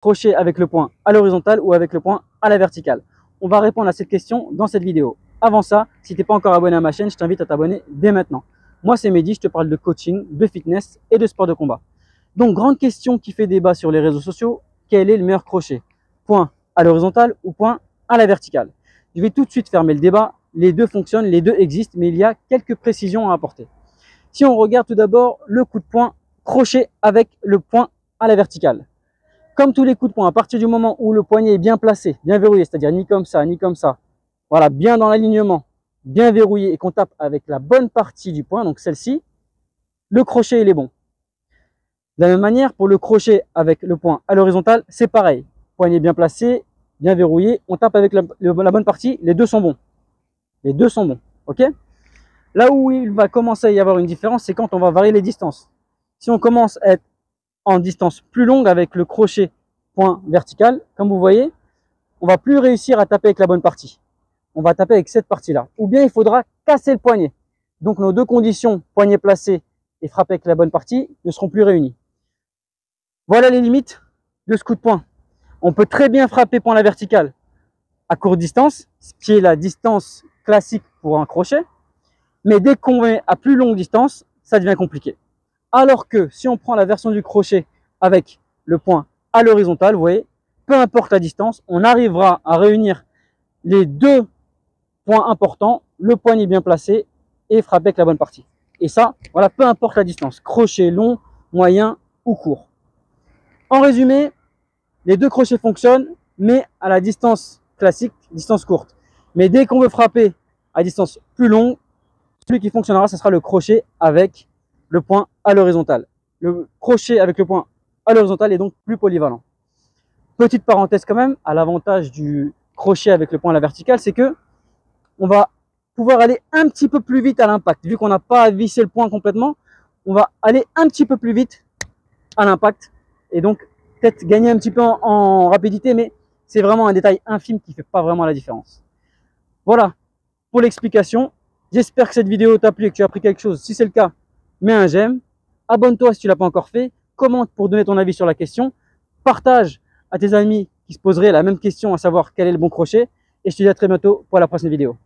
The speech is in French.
crochet avec le point à l'horizontale ou avec le point à la verticale? On va répondre à cette question dans cette vidéo. Avant ça, si tu n'es pas encore abonné à ma chaîne, je t'invite à t'abonner dès maintenant. Moi, c'est Mehdi, je te parle de coaching, de fitness et de sport de combat. Donc, grande question qui fait débat sur les réseaux sociaux, quel est le meilleur crochet? Point à l'horizontale ou point à la verticale? Je vais tout de suite fermer le débat. Les deux fonctionnent, les deux existent, mais il y a quelques précisions à apporter. Si on regarde tout d'abord le coup de poing crochet avec le point à la verticale. Comme tous les coups de poing, à partir du moment où le poignet est bien placé, bien verrouillé, c'est-à-dire ni comme ça, voilà, bien dans l'alignement, bien verrouillé et qu'on tape avec la bonne partie du poing, donc celle-ci, le crochet il est bon. De la même manière, pour le crochet avec le poing à l'horizontale, c'est pareil. Poignet bien placé, bien verrouillé, on tape avec la bonne partie, les deux sont bons. Les deux sont bons, ok? Là où il va commencer à y avoir une différence, c'est quand on va varier les distances. Si on commence à être en distance plus longue avec le crochet point vertical, comme vous voyez, on va plus réussir à taper avec la bonne partie. On va taper avec cette partie-là. Ou bien il faudra casser le poignet. Donc nos deux conditions, poignet placé et frapper avec la bonne partie, ne seront plus réunies. Voilà les limites de ce coup de poing. On peut très bien frapper point à la verticale à courte distance, ce qui est la distance classique pour un crochet. Mais dès qu'on est à plus longue distance, ça devient compliqué. Alors que si on prend la version du crochet avec le point à l'horizontale, vous voyez, peu importe la distance, on arrivera à réunir les deux points importants, le poignet bien placé et frapper avec la bonne partie. Et ça, voilà, peu importe la distance, crochet long, moyen ou court. En résumé, les deux crochets fonctionnent, mais à la distance classique, distance courte. Mais dès qu'on veut frapper à distance plus longue, celui qui fonctionnera, ce sera le crochet avec le point à l'horizontale. Le crochet avec le point à l'horizontale est donc plus polyvalent. Petite parenthèse quand même, à l'avantage du crochet avec le point à la verticale, c'est que on va pouvoir aller un petit peu plus vite à l'impact. Vu qu'on n'a pas à visser le point complètement, on va aller un petit peu plus vite à l'impact et donc peut-être gagner un petit peu en rapidité, mais c'est vraiment un détail infime qui ne fait pas vraiment la différence. Voilà pour l'explication. J'espère que cette vidéo t'a plu et que tu as appris quelque chose. Si c'est le cas, mets un j'aime. Abonne-toi si tu ne l'as pas encore fait. Commente pour donner ton avis sur la question. Partage à tes amis qui se poseraient la même question, à savoir quel est le bon crochet. Et je te dis à très bientôt pour la prochaine vidéo.